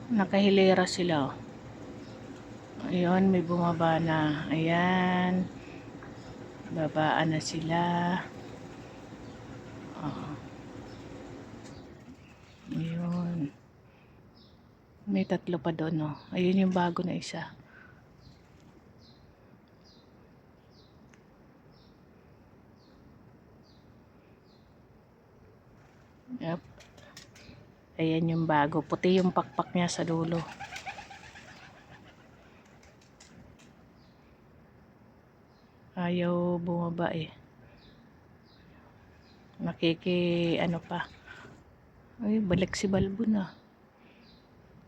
Nakahilera sila. Ayun, may bumaba na. Ayan. Babaan na sila. Ayun. May tatlo pa doon, no. Ayun yung bago na isa. Yep. Ayan yung bago. Puti yung pakpak niya sa dulo. Ayaw bumaba eh. Ano pa. Ay, balik si Balbon ah.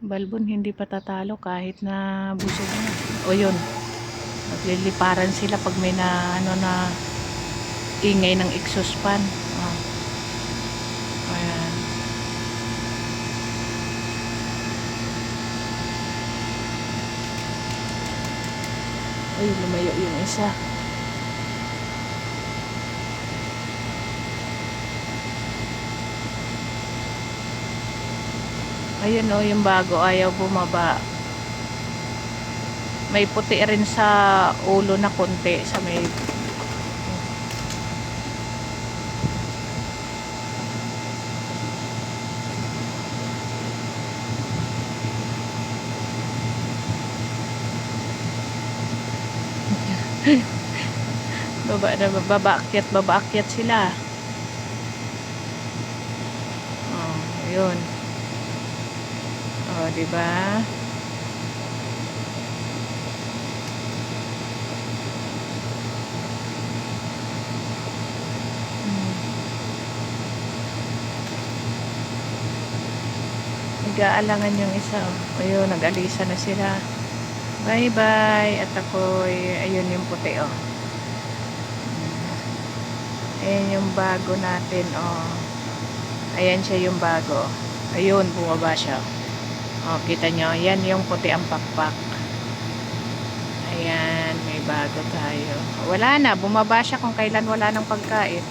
Balbon hindi pa tatalo kahit na busog na. O yun. Nagliliparan sila pag may na ingay ng exhaust fan. Ayan. Ay, lumayo yung isa. Ayun o, yung bago ayaw bumaba. May puti rin sa ulo na konti sa may baba akyat sila. Oh, ayun. Oh, di ba? Nag-aalangan yung isa. Oh. Ayun, nag-alisa na sila. Bye-bye. At ako'y, ayun yung puti, oh. Ayan yung bago natin, oh. Ayan siya yung bago. Ayun, bumaba siya. Oh, kita nyo, yan yung puti ang pakpak. Ayan, may bago tayo. Wala na, bumaba siya kung kailan wala ng pagkain.